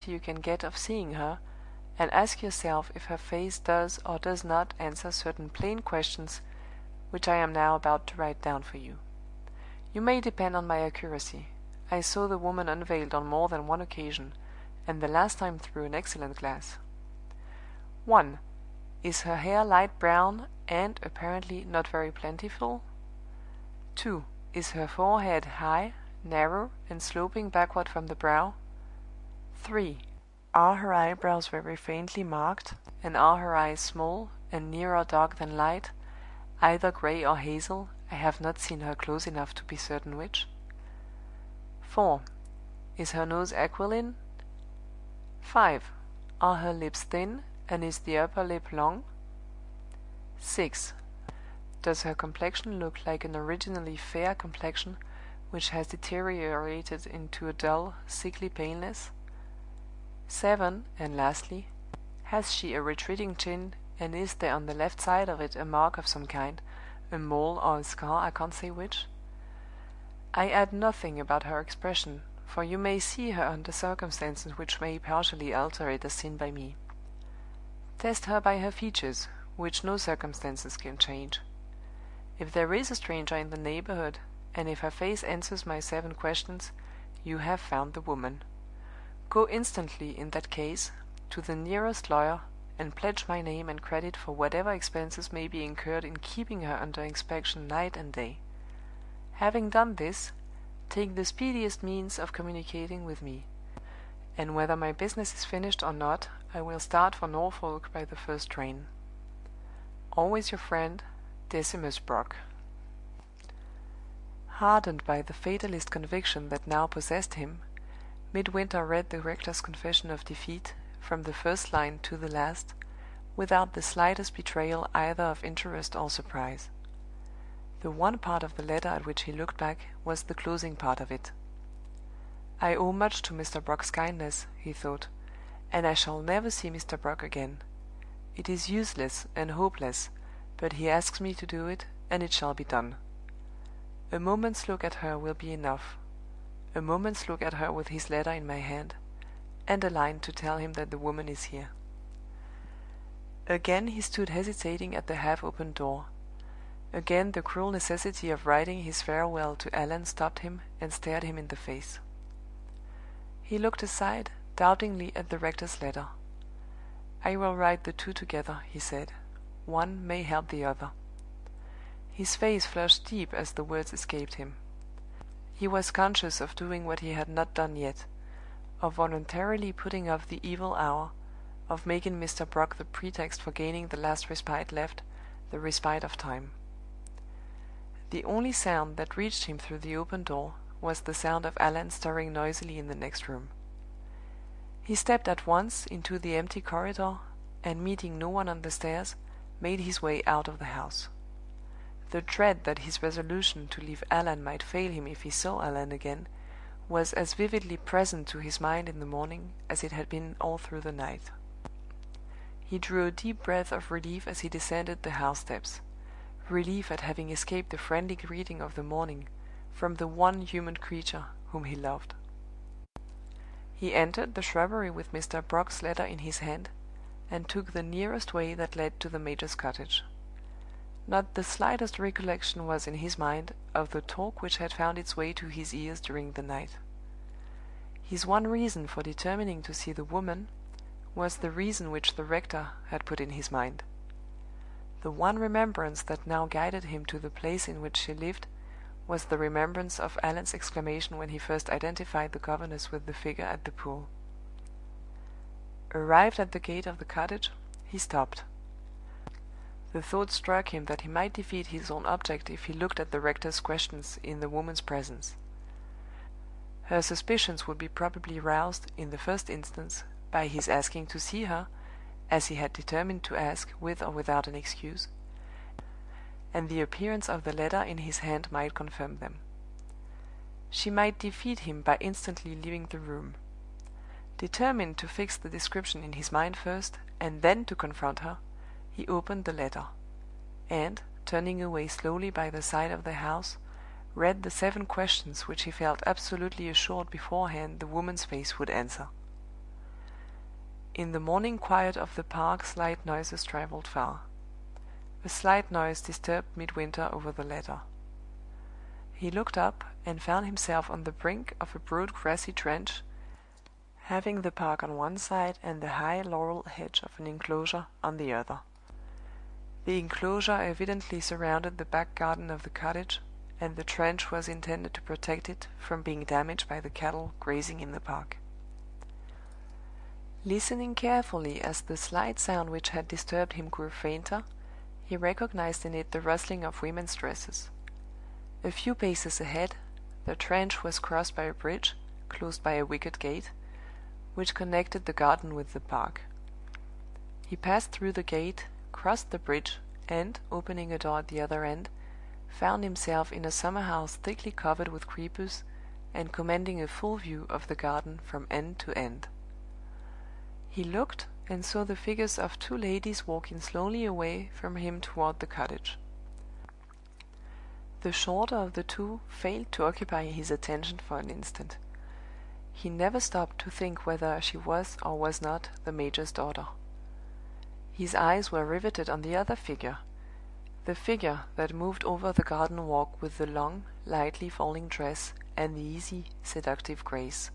you can get of seeing her, and ask yourself if her face does or does not answer certain plain questions which I am now about to write down for you. You may depend on my accuracy. I saw the woman unveiled on more than one occasion, and the last time through an excellent glass. 1. Is her hair light brown and apparently not very plentiful? 2. Is her forehead high, narrow, and sloping backward from the brow? 3. Are her eyebrows very faintly marked, and are her eyes small, and nearer dark than light, either gray or hazel? I have not seen her close enough to be certain which. 4. Is her nose aquiline? 5. Are her lips thin, and is the upper lip long? 6. Does her complexion look like an originally fair complexion which has deteriorated into a dull, sickly paleness? 7. And lastly, has she a retreating chin, and is there on the left side of it a mark of some kind, a mole or a scar, I can't say which? I add nothing about her expression, for you may see her under circumstances which may partially alter it as seen by me. Test her by her features, which no circumstances can change. If there is a stranger in the neighborhood, and if her face answers my 7 questions, you have found the woman. Go instantly, in that case, to the nearest lawyer, and pledge my name and credit for whatever expenses may be incurred in keeping her under inspection night and day. Having done this, take the speediest means of communicating with me, and whether my business is finished or not, I will start for Norfolk by the first train. Always your friend, Decimus Brock. Hardened by the fatalist conviction that now possessed him, Midwinter read the rector's confession of defeat, from the first line to the last, without the slightest betrayal either of interest or surprise. The one part of the letter at which he looked back was the closing part of it. "I owe much to Mr. Brock's kindness," he thought, "and I shall never see Mr. Brock again. It is useless and hopeless, but he asks me to do it, and it shall be done. A moment's look at her will be enough. A moment's look at her with his letter in my hand, and a line to tell him that the woman is here." Again he stood hesitating at the half-opened door. Again the cruel necessity of writing his farewell to Allan stopped him and stared him in the face. He looked aside, doubtingly, at the rector's letter. "I will write the 2 together," he said. "One may help the other." His face flushed deep as the words escaped him. He was conscious of doing what he had not done yet, of voluntarily putting off the evil hour, of making Mr. Brock the pretext for gaining the last respite left, the respite of time. The only sound that reached him through the open door was the sound of Allan stirring noisily in the next room. He stepped at once into the empty corridor, and meeting no one on the stairs, made his way out of the house. The dread that his resolution to leave Allan might fail him if he saw Allan again was as vividly present to his mind in the morning as it had been all through the night. He drew a deep breath of relief as he descended the house steps, relief at having escaped the friendly greeting of the morning from the one human creature whom he loved. He entered the shrubbery with Mr. Brock's letter in his hand, and took the nearest way that led to the major's cottage. Not the slightest recollection was in his mind of the talk which had found its way to his ears during the night. His one reason for determining to see the woman was the reason which the rector had put in his mind. The one remembrance that now guided him to the place in which she lived was the remembrance of Allan's exclamation when he first identified the governess with the figure at the pool. Arrived at the gate of the cottage, he stopped. The thought struck him that he might defeat his own object if he looked at the rector's questions in the woman's presence. Her suspicions would be probably roused, in the first instance, by his asking to see her, as he had determined to ask, with or without an excuse, and the appearance of the letter in his hand might confirm them. She might defeat him by instantly leaving the room. Determined to fix the description in his mind first, and then to confront her, he opened the letter, and, turning away slowly by the side of the house, read the 7 questions which he felt absolutely assured beforehand the woman's face would answer. In the morning quiet of the park slight noises traveled far. A slight noise disturbed Midwinter over the letter. He looked up, and found himself on the brink of a broad grassy trench, having the park on one side and the high laurel hedge of an enclosure on the other. The enclosure evidently surrounded the back garden of the cottage, and the trench was intended to protect it from being damaged by the cattle grazing in the park. Listening carefully as the slight sound which had disturbed him grew fainter, he recognized in it the rustling of women's dresses. A few paces ahead, the trench was crossed by a bridge, closed by a wicket gate, which connected the garden with the park. He passed through the gate, crossed the bridge, and, opening a door at the other end, found himself in a summer-house thickly covered with creepers, and commanding a full view of the garden from end to end. He looked, and saw the figures of two ladies walking slowly away from him toward the cottage. The shorter of the two failed to occupy his attention for an instant. He never stopped to think whether she was or was not the major's daughter. His eyes were riveted on the other figure, the figure that moved over the garden walk with the long, lightly falling dress and the easy, seductive grace.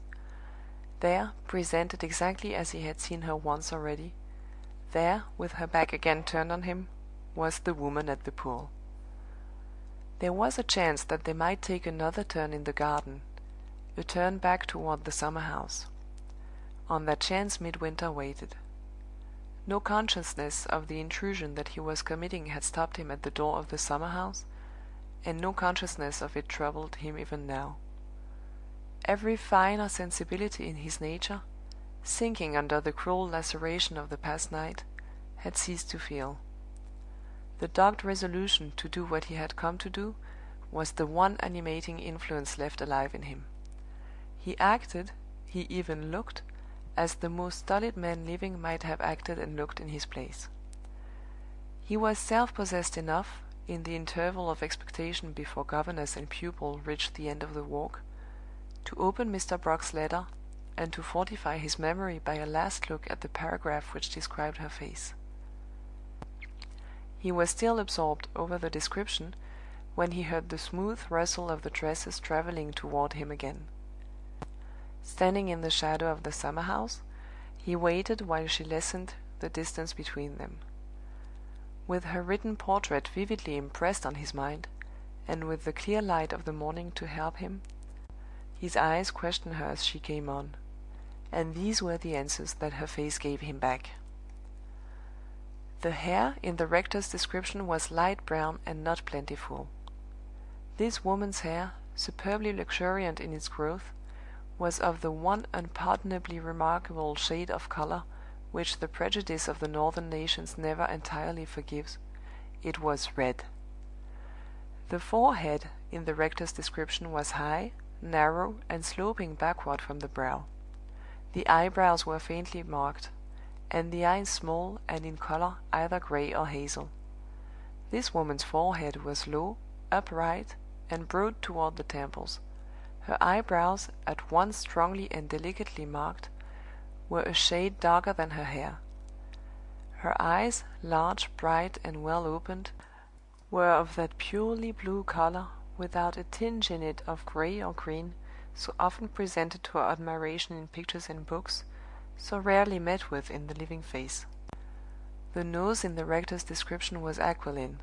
There, presented exactly as he had seen her once already, there, with her back again turned on him, was the woman at the pool. There was a chance that they might take another turn in the garden, a turn back toward the summer-house. On that chance Midwinter waited. No consciousness of the intrusion that he was committing had stopped him at the door of the summer-house, and no consciousness of it troubled him even now. Every finer sensibility in his nature, sinking under the cruel laceration of the past night, had ceased to feel. The dogged resolution to do what he had come to do was the one animating influence left alive in him. He acted, he even looked, as the most stolid man living might have acted and looked in his place. He was self-possessed enough, in the interval of expectation before governess and pupil reached the end of the walk, to open Mr. Brock's letter, and to fortify his memory by a last look at the paragraph which described her face. He was still absorbed over the description when he heard the smooth rustle of the dresses traveling toward him again. Standing in the shadow of the summer-house, he waited while she lessened the distance between them. With her written portrait vividly impressed on his mind, and with the clear light of the morning to help him, his eyes questioned her as she came on, and these were the answers that her face gave him back. The hair in the rector's description was light brown and not plentiful. This woman's hair, superbly luxuriant in its growth, was of the one unpardonably remarkable shade of color which the prejudice of the northern nations never entirely forgives. It was red. The forehead in the rector's description was high, narrow, and sloping backward from the brow. The eyebrows were faintly marked, and the eyes small and in color either gray or hazel. This woman's forehead was low, upright, and broad toward the temples. Her eyebrows, at once strongly and delicately marked, were a shade darker than her hair. Her eyes, large, bright, and well opened, were of that purely blue color, without a tinge in it of gray or green, so often presented to our admiration in pictures and books, so rarely met with in the living face. The nose in the rector's description was aquiline.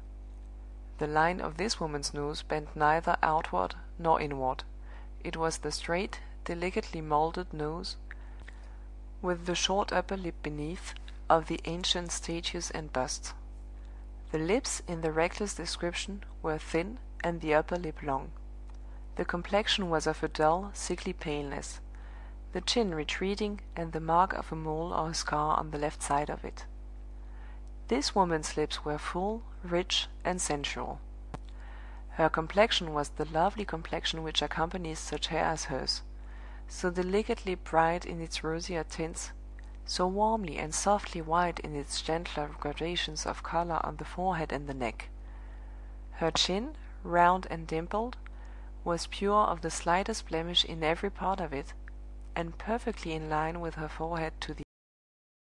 The line of this woman's nose bent neither outward nor inward. It was the straight, delicately molded nose, with the short upper lip beneath, of the ancient statues and busts. The lips in the rector's description were thin, and the upper lip long. The complexion was of a dull, sickly paleness, the chin retreating, and the mark of a mole or a scar on the left side of it. This woman's lips were full, rich, and sensual. Her complexion was the lovely complexion which accompanies such hair as hers, so delicately bright in its rosier tints, so warmly and softly white in its gentler gradations of color on the forehead and the neck. Her chin, round and dimpled, was pure of the slightest blemish in every part of it, and perfectly in line with her forehead to the